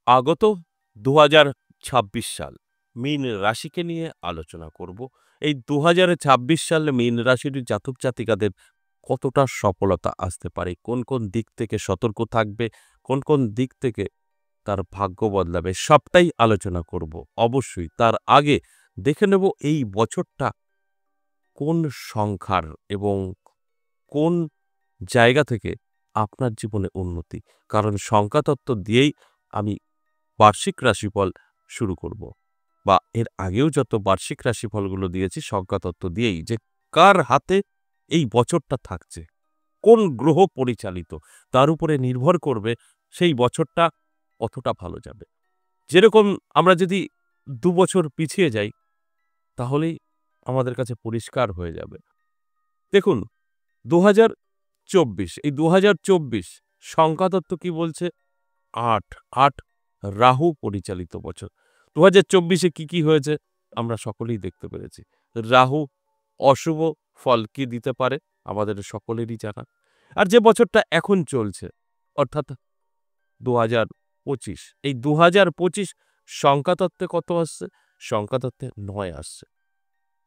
আগত ২০২৬ সাল মীন রাশিকে নিয়ে আলোচনা করব। এই ২০২৬ সালে মীন রাশির জাতক জাতিকাদের কতটা সফলতা আসতে পারে, কোন কোন দিক থেকে সতর্ক থাকবে, কোন কোন দিক থেকে তার ভাগ্য বদলাবে, সবটাই আলোচনা করব। অবশ্যই তার আগে দেখে নেব এই বছরটা কোন সংখ্যার এবং কোন জায়গা থেকে আপনার জীবনে উন্নতি। কারণ সংখ্যাতত্ত্ব দিয়েই আমি বার্ষিক রাশিফল শুরু করব, বা এর আগেও যত বার্ষিক রাশিফলগুলো দিয়েছি সংখ্যাতত্ত্ব দিয়েই, যে কার হাতে এই বছরটা থাকছে, কোন গ্রহ পরিচালিত, তার উপরে নির্ভর করবে সেই বছরটা কতটা ভালো যাবে। যেরকম আমরা যদি ২ বছর পিছিয়ে যাই তাহলেই আমাদের কাছে পরিষ্কার হয়ে যাবে। দেখুন ২০২৪, এই ২০২৪ সংখ্যাতত্ত্ব কি বলছে? ৮, ৮ রাহু পরিচালিত বছর। ২০২৪-এ কি হয়েছে আমরা সকলেই দেখতে পেরেছি। রাহু অশুভ ফল কি দিতে পারে আমাদের সকলেরই জানা। আর যে বছরটা এখন চলছে অর্থাৎ ২০২৫, এই ২০২৫ সংখ্যাতত্ত্বে কত আসছে? সংখ্যাতত্ত্বে ৯ আসছে।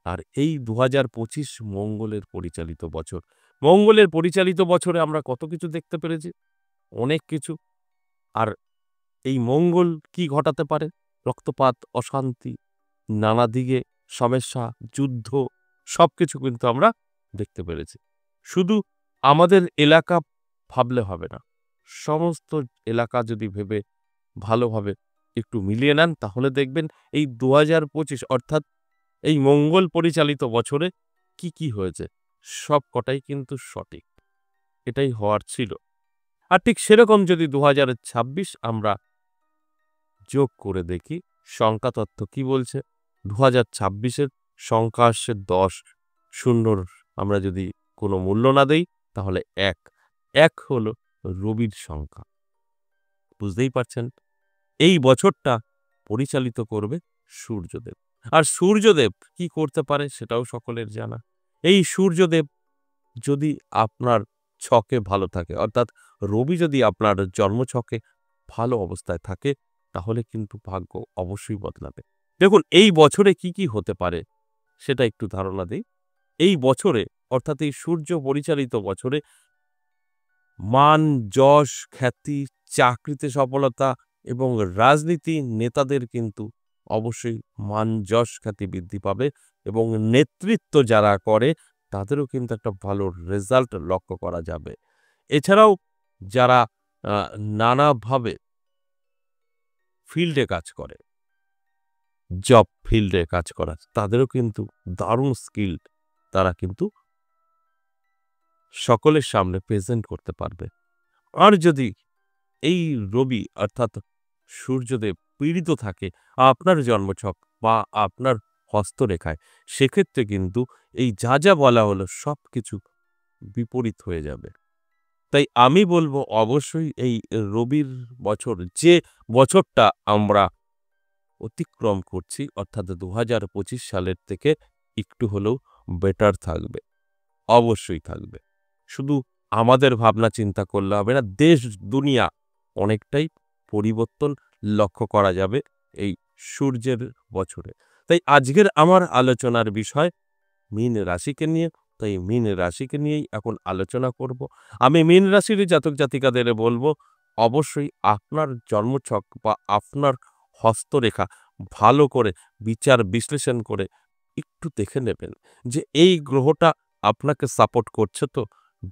আর এই ২০২৫ মঙ্গলের পরিচালিত বছর। মঙ্গলের পরিচালিত বছরে আমরা কত কিছু দেখতে পেরেছি, অনেক কিছু। আর এই মঙ্গল কি ঘটাতে পারে? রক্তপাত, অশান্তি, নানা দিকে সমস্যা, যুদ্ধ, সবকিছু কিন্তু আমরা দেখতে পেরেছি। শুধু আমাদের এলাকা ভাবলে হবে না, সমস্ত এলাকা যদি ভেবে ভালোভাবে একটু মিলিয়ে নেন তাহলে দেখবেন এই ২০২৫ অর্থাৎ এই মঙ্গল পরিচালিত বছরে কি হয়েছে সব কটাই কিন্তু সঠিক, এটাই হওয়ার ছিল। আর ঠিক সেরকম যদি ২০২৬ আমরা যোগ করে দেখি সংখ্যাতত্ত্ব কি বলছে। ২০২৬-এর সংখ্যা আসছে ১০, শূন্যর আমরা যদি কোনো মূল্য না দেই তাহলে ১। ১ হলো রবির সংখ্যা। বুঝতেই পারছেন এই বছরটা পরিচালিত করবে সূর্যদেব। আর সূর্যদেব কি করতে পারে সেটাও সকলের জানা। এই সূর্যদেব যদি আপনার ছকে ভালো থাকে, অর্থাৎ রবি যদি আপনার জন্মছকে ভালো অবস্থায় থাকে তাহলে কিন্তু ভাগ্য অবশ্যই বদলাবে। দেখুন এই বছরে কি হতে পারে সেটা একটু ধারণা দেই। এই বছরে অর্থাৎ এই সূর্য পরিচালিত বছরে মান, যশ, খ্যাতি, চাকরিতে সফলতা এবং রাজনীতি নেতাদের কিন্তু অবশ্যই মান, যশ, খ্যাতি বৃদ্ধি পাবে এবং নেতৃত্ব যারা করে তাদেরও কিন্তু একটা ভালো রেজাল্ট লক্ষ্য করা যাবে। এছাড়াও যারা আ নানাভাবে ফিল্ডে কাজ করে, জব ফিল্ডে কাজ করা, তাদেরও কিন্তু দারুণ স্কিল তারা কিন্তু সকলের সামনে প্রেজেন্ট করতে পারবে। আর যদি এই রবি অর্থাৎ সূর্যদেব পীড়িত থাকে আপনার জন্মছক বা আপনার হস্তরেখায়, সেক্ষেত্রে কিন্তু এই যা বলা হলো সবকিছু বিপরীত হয়ে যাবে। তাই আমি বলবো অবশ্যই এই রবির বছর, যে বছরটা আমরা অতিক্রম করছি অর্থাৎ ২০২৫ সালের থেকে একটু হলেও বেটার থাকবে, অবশ্যই থাকবে। শুধু আমাদের ভাবনা চিন্তা করলে হবে না, দেশ দুনিয়া অনেকটাই পরিবর্তন লক্ষ্য করা যাবে এই সূর্যের বছরে। তাই আজকের আমার আলোচনার বিষয় মীন রাশিকে নিয়ে। তাই মীন রাশিকে নিয়েই এখন আলোচনা করব। আমি মীন রাশির জাতক জাতিকাদের বলবো অবশ্যই আপনার জন্মছক বা আপনার হস্তরেখা ভালো করে বিচার বিশ্লেষণ করে একটু দেখে নেবেন যে এই গ্রহটা আপনাকে সাপোর্ট করছে তো।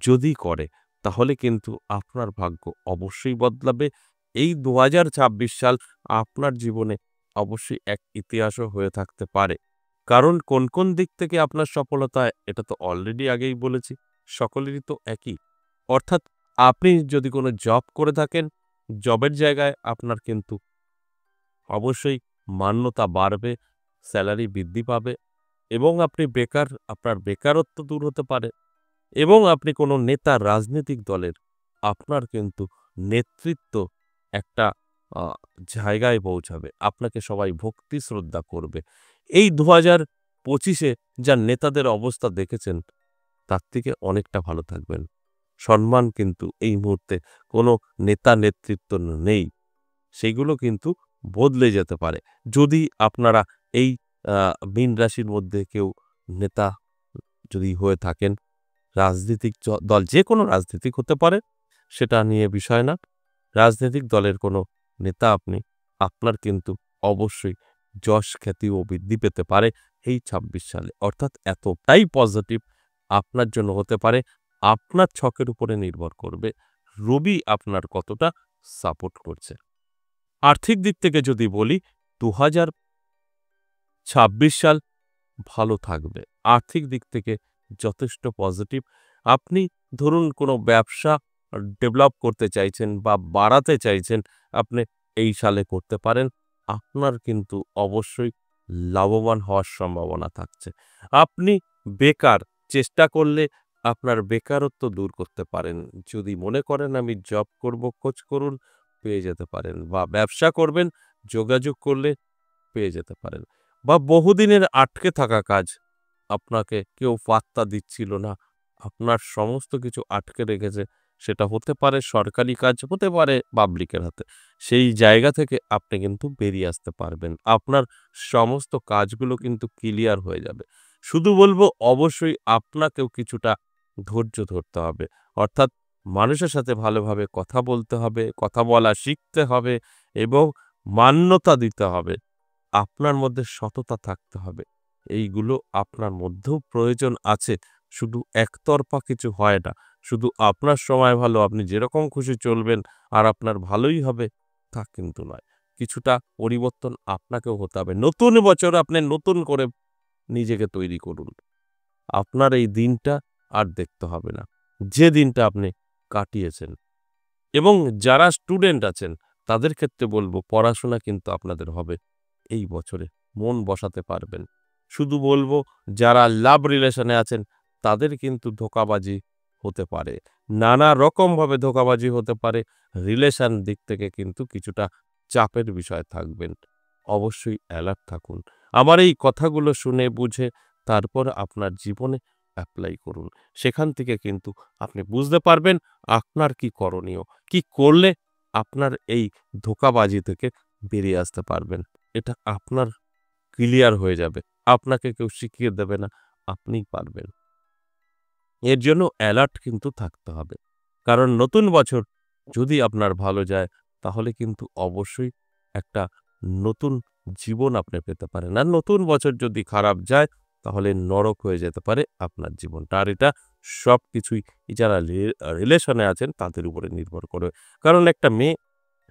যদি করে তাহলে কিন্তু আপনার ভাগ্য অবশ্যই বদলাবে। এই ২০২৬ সাল আপনার জীবনে অবশ্যই এক ইতিহাসও হয়ে থাকতে পারে। কারণ কোন দিক থেকে আপনার সফলতা এটা তো অলরেডি আগেই বলেছি, সকলেরই তো একই। অর্থাৎ আপনি যদি কোনো জব করে থাকেন, জবের জায়গায় আপনার কিন্তু অবশ্যই মান্যতা বাড়বে, স্যালারি বৃদ্ধি পাবে এবং আপনি বেকার, আপনার বেকারত্ব দূর হতে পারে এবং আপনি কোনো নেতা রাজনৈতিক দলের, আপনার কিন্তু নেতৃত্ব একটা আ জায়গায় পৌঁছাবে। আপনাকে সবাই ভক্তি শ্রদ্ধা করবে। এই ২০২৫-এ যা নেতাদের অবস্থা দেখেছেন তার থেকে অনেকটা ভালো থাকবেন। সম্মান কিন্তু এই মুহূর্তে কোনো নেতা নেতৃত্ব নেই। সেইগুলো কিন্তু বদলে যেতে পারে। যদি আপনারা এই মীন রাশির মধ্যে কেউ নেতা যদি হয়ে থাকেন, রাজনীতিক দল যেকোনো রাজনীতিক হতে পারে, সেটা নিয়ে বিষয় না। রাজনৈতিক দলের কোনো নেতা আপনি, আপনার কিন্তু অবশ্যই যশ খ্যাতি ও বৃদ্ধি পেতে পারে এই ২৬ সালে। অর্থাৎ এতটাই পজিটিভ আপনার জন্য হতে পারে, আপনার ছকের উপরে নির্ভর করবে রবি আপনার কতটা সাপোর্ট করছে। আর্থিক দিক থেকে যদি বলি ২০২৬ সাল ভালো থাকবে। আর্থিক দিক থেকে যথেষ্ট পজিটিভ। আপনি ধরুন কোনো ব্যবসা ডেভেলপ করতে চাইছেন বা বাড়াতে চাইছেন, আপনি এই সালে করতে পারেন। আপনার কিন্তু অবশ্যই লাভবান হওয়ার সম্ভাবনা থাকছে। আপনি বেকার, চেষ্টা করলে আপনার বেকারত্ব দূর করতে পারেন। যদি মনে করেন আমি জব করব, খোঁজ করুন, পেয়ে যেতে পারেন বা ব্যবসা করবেন, যোগাযোগ করলে পেয়ে যেতে পারেন। বা বহুদিনের আটকে থাকা কাজ, আপনাকে কেউ পাত্তা দিচ্ছিল না, আপনার সমস্ত কিছু আটকে রেখেছে, সেটা হতে পারে সরকারি কাজ, হতে পারে পাবলিকের হাতে। সেই জায়গা থেকে আপনি কিন্তু বেরিয়ে আসতে পারবেন। আপনার সমস্ত কাজগুলো কিন্তু ক্লিয়ার হয়ে যাবে। শুধু বলব অবশ্যই আপনাকেও কিছুটা ধৈর্য ধরতে হবে। অর্থাৎ মানুষের সাথে ভালোভাবে কথা বলতে হবে, কথা বলা শিখতে হবে এবং মান্যতা দিতে হবে। আপনার মধ্যে সততা থাকতে হবে। এইগুলো আপনার মধ্যেও প্রয়োজন আছে। শুধু একতরফা কিছু হয় না। শুধু আপনার সময় ভালো, আপনি যেরকম খুশি চলবেন আর আপনার ভালোই হবে, তা কিন্তু নয়। কিছুটা পরিবর্তন আপনাকেও হতে হবে। নতুন বছরে আপনি নতুন করে নিজেকে তৈরি করুন। আপনার এই দিনটা আর দেখতে হবে না, যে দিনটা আপনি কাটিয়েছেন। এবং যারা স্টুডেন্ট আছেন, তাদের ক্ষেত্রে বলব পড়াশোনা কিন্তু আপনাদের হবে এই বছরে। মন বসাতে পারবেন। শুধু বলব যারা লাভ রিলেশনে আছেন, তাদের কিন্তু ধোঁকাবাজি হতে পারে। নানা রকমভাবে ধোঁকাবাজি হতে পারে। রিলেশন দিক থেকে কিন্তু কিছুটা চাপের বিষয় থাকবেন। অবশ্যই অ্যালার্ট থাকুন। আমার এই কথাগুলো শুনে বুঝে তারপর আপনার জীবনে এপ্লাই করুন। সেখান থেকে কিন্তু আপনি বুঝতে পারবেন আপনার কি করণীয়? কি করলে আপনার এই ধোঁকাবাজি থেকে বেরিয়ে আসতে পারবেন? এটা আপনার ক্লিয়ার হয়ে যাবে। আপনাকে কেউ শিখিয়ে দেবে না, আপনিই পারবেন। এর জন্য অ্যালার্ট কিন্তু থাকতে হবে। কারণ নতুন বছর যদি আপনার ভালো যায়, তাহলে কিন্তু অবশ্যই একটা নতুন জীবন আপনি পেতে পারেন। আর নতুন বছর যদি খারাপ যায়, তাহলে নরক হয়ে যেতে পারে আপনার জীবনটা। আর এটা সবকিছুই যারা রিলেশনে আছেন তাদের উপরে নির্ভর করে। কারণ একটা মেয়ে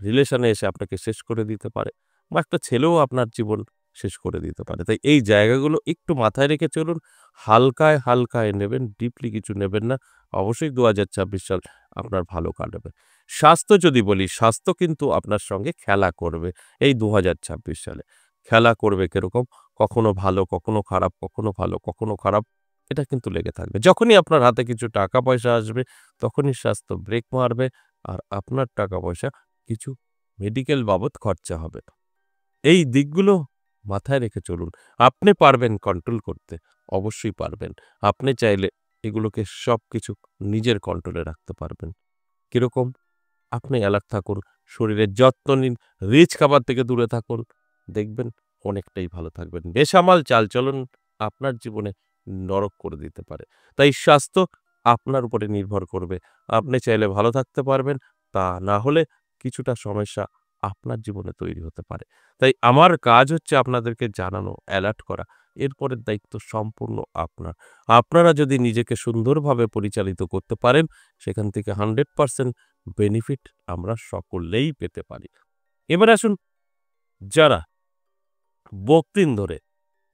রিলেশনে এসে আপনাকে শেষ করে দিতে পারে বা একটা ছেলেও আপনার জীবন শেষ করে দিতে পারে। তাই এই জায়গাগুলো একটু মাথায় রেখে চলুন। হালকায়, হালকায় নেবেন, ডিপলি কিছু নেবেন না। অবশ্যই ২০২৬ সাল আপনার ভালো কাটবে। স্বাস্থ্য যদি বলি, স্বাস্থ্য কিন্তু আপনার সঙ্গে খেলা করবে এই ২০২৬ সালে। খেলা করবে কিরকম? কখনো ভালো, কখনো খারাপ, কখনো ভালো, কখনো খারাপ। এটা কিন্তু লেগে থাকবে। যখনই আপনার হাতে কিছু টাকা-পয়সা আসবে, তখনই স্বাস্থ্য ব্রেক মারবে আর আপনার টাকা-পয়সা কিছু মেডিকেল বাবদ খরচা হবে। এই দিকগুলো মাথায় রেখে চলুন। আপনি পারবেন কন্ট্রোল করতে, অবশ্যই পারবেন। আপনি চাইলে এগুলোকে সবকিছু নিজের কন্ট্রোলে রাখতে পারবেন। কিরকম? আপনি অ্যালার্ট থাকুন, শরীরের যত্ন নিন, রিচ খাবার থেকে দূরে থাকুন। দেখবেন অনেকটাই ভালো থাকবেন। বেসামাল চালচলন আপনার জীবনে নরক করে দিতে পারে। তাই স্বাস্থ্য আপনার উপরে নির্ভর করবে। আপনি চাইলে ভালো থাকতে পারবেন, তা না হলে কিছুটা সমস্যা আপনার জীবনে তৈরি হতে পারে। তাই আমার কাজ হচ্ছে আপনাদেরকে জানানো, অ্যালার্ট করা। এরপরের দায়িত্ব সম্পূর্ণ আপনার। আপনারা যদি নিজেকে সুন্দরভাবে পরিচালিত করতে পারেন, সেখান থেকে 100% বেনিফিট আমরা সকলেই পেতে পারি। এবার আসুন, যারা বহুদিন ধরে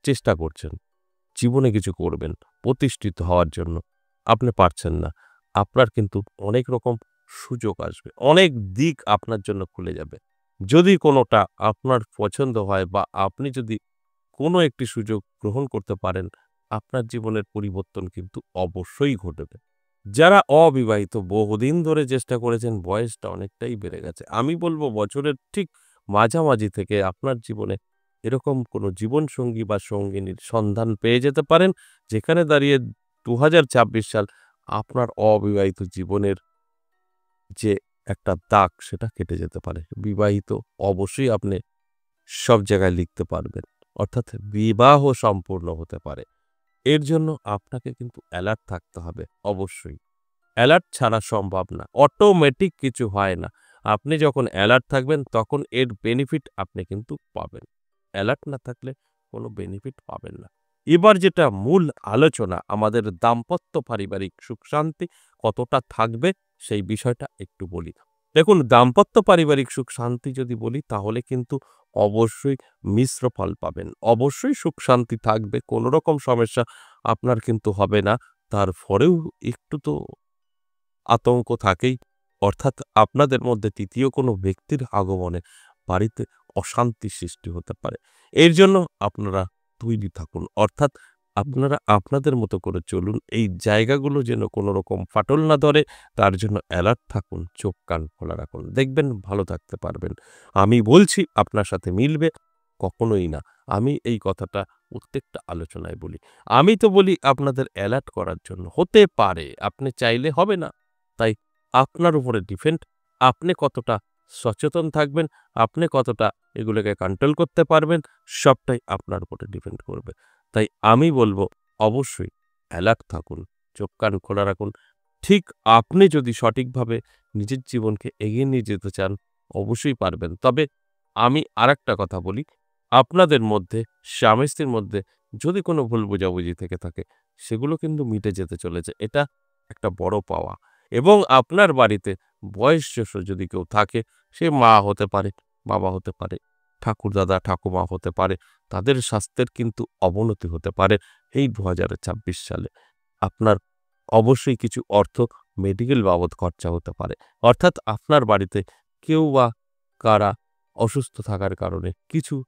চেষ্টা করছেন, জীবনে কিছু করবেন, প্রতিষ্ঠিত হওয়ার জন্য, আপনি পারছেন না। আপনার কিন্তু অনেক রকম সুযোগ আসবে। অনেক দিক আপনার জন্য খুলে যাবে। যদি কোনোটা আপনার পছন্দ হয় বা আপনি যদি কোনো একটি সুযোগ গ্রহণ করতে পারেন, আপনার জীবনের পরিবর্তন কিন্তু অবশ্যই ঘটবে। যারা অবিবাহিত বহুদিন ধরে চেষ্টা করেছেন, বয়সটা অনেকটাই বেড়ে গেছে। আমি বলব বছরের ঠিক মাঝামাঝি থেকে আপনার জীবনে এরকম কোনো জীবনসঙ্গী বা সঙ্গিনীর সন্ধান পেয়ে যেতে পারেন, যেখানে দাঁড়িয়ে ২০২৬ সাল আপনার অবিবাহিত জীবনের যে একটা দাগ সেটা কেটে যেতে পারে। বিবাহিত অবশ্যই আপনি সব জায়গায় লিখতে পারবেন। অর্থাৎ বিবাহ সম্পূর্ণ হতে পারে। এর জন্য আপনাকে কিন্তু অ্যালার্ট থাকতে হবে অবশ্যই। অ্যালার্ট ছাড়া সম্ভব না। অটোমেটিক কিছু হয় না। আপনি যখন অ্যালার্ট থাকবেন তখন এর বেনিফিট আপনি কিন্তু পাবেন। অ্যালার্ট না থাকলে কোনো বেনিফিট পাবেন না। এবার যেটা মূল আলোচনা আমাদের দাম্পত্য পারিবারিক সুখ-শান্তি কতটা থাকবে সেই বিষয়টা একটু বলি। দেখুন দাম্পত্য পারিবারিক সুখ-শান্তি যদি বলি তাহলে কিন্তু অবশ্যই মিশ্র ফল পাবেন। অবশ্যই সুখ-শান্তি থাকবে। কোনো রকম সমস্যা আপনার কিন্তু হবে না। তারপরেও একটু তো আতঙ্ক থাকেই। অর্থাৎ আপনাদের মধ্যে তৃতীয় কোনো ব্যক্তির আগমনে বাড়িতে অশান্তি সৃষ্টি হতে পারে। এর জন্য আপনারা তৈরি থাকুন। অর্থাৎ আপনারা আপনাদের মতো করে চলুন। এই জায়গাগুলো যেন কোনো রকম ফাটল না ধরে তার জন্য অ্যালার্ট থাকুন, চোখ কান খোলা রাখুন। দেখবেন ভালো থাকতে পারবেন। আমি বলছি আপনার সাথে মিলবে? কখনোই না। আমি এই কথাটা প্রত্যেকটা আলোচনায় বলি। আমি তো বলি আপনাদের অ্যালার্ট করার জন্য। হতে পারে আপনি চাইলে হবে না। তাই আপনার উপরে ডিপেন্ড আপনি কতটা সচেতন থাকবেন, আপনি কতটা এগুলোকে কন্ট্রোল করতে পারবেন, সবটাই আপনার উপরে ডিপেন্ড করবে। তাই আমি বলব অবশ্যই অ্যালার্ট থাকুন, চোখ কান খোলা রাখুন। ঠিক আপনি যদি সঠিকভাবে নিজের জীবনকে এগিয়ে নিয়ে যেতে চান, অবশ্যই পারবেন। তবে আমি আরেকটা কথা বলি, আপনাদের মধ্যে স্বামী-স্ত্রীর মধ্যে যদি কোনো ভুল বোঝাবুঝি থেকে থাকে, সেগুলো কিন্তু মিটে যেতে চলেছে। এটা একটা বড় পাওয়া। এবং আপনার বাড়িতে বয়োজ্যেষ্ঠ যদি কেউ থাকে, সে মা হতে পারে, বাবা হতে পারে, ঠাকুরদাদা, ঠাকুমা হতে পারে। তাদের স্বাস্থ্যের কিন্তু অবনতি হতে পারে এই ২০২৬ সালে। আপনার অবশ্যই কিছু অর্থ মেডিকেল বাবদ খরচা হতে পারে। অর্থাৎ আপনার বাড়িতে কেউ বা কারা অসুস্থ থাকার কারণে কিছু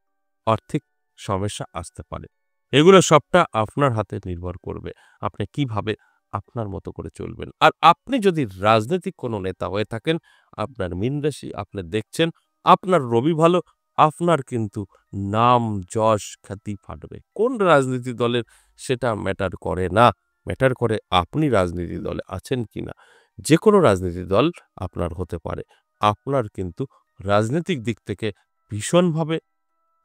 আর্থিক সমস্যা আসতে পারে। এগুলো সবটা আপনার হাতে নির্ভর করবে। আপনি কিভাবে আপনার মতো করে চলবেন। আর আপনি যদি রাজনৈতিক কোনো নেতা হয়ে থাকেন, আপনার মীন রাশি আপনি দেখছেন, আপনার রবি ভালো, আপনার কিন্তু নাম, যশ, খ্যাতি ফাটবে। কোন রাজনীতি দলের সেটা ম্যাটার করে না। ম্যাটার করে আপনি রাজনীতি দলে আছেন কিনা। যেকোনো রাজনীতি দল আপনার হতে পারে। আপনার কিন্তু রাজনৈতিক দিক থেকে ভীষণভাবে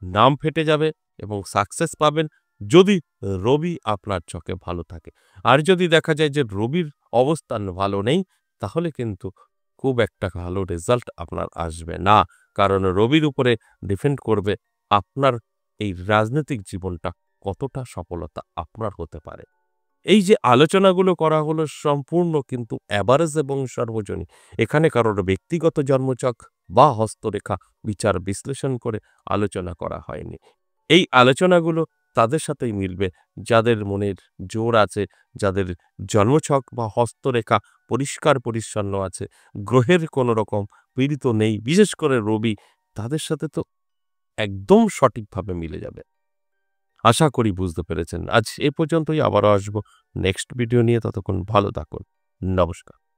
নাম ফেটে যাবে এবং সাকসেস পাবেন যদি রবি আপনার ছকে ভালো থাকে। আর যদি দেখা যায় যে রবির অবস্থান ভালো নেই, তাহলে কিন্তু খুব একটা ভালো রেজাল্ট আপনার আসবে না। কারণ রবির উপরে ডিপেন্ড করবে আপনার এই রাজনৈতিক জীবনটা কতটা সফলতা আপনার হতে পারে। এই যে আলোচনাগুলো করা হলো সম্পূর্ণ কিন্তু এভারেজ এবং সর্বজনীন। এখানে কারোর ব্যক্তিগত জন্মছক বা হস্তরেখা বিচার বিশ্লেষণ করে আলোচনা করা হয়নি। এই আলোচনাগুলো তাদের সাথেই মিলবে যাদের মনের জোর আছে, যাদের জন্মছক বা হস্তরেখা পরিষ্কার পরিচ্ছন্ন আছে, গ্রহের কোনো রকম পীড়িত নেই, বিশেষ করে রবি, তাদের সাথে তো একদম সঠিকভাবে মিলে যাবে। আশা করি বুঝতে পেরেছেন। আজ এ পর্যন্তই, আবারও আসবো নেক্সট ভিডিও নিয়ে। ততক্ষণ ভালো থাকুন। নমস্কার।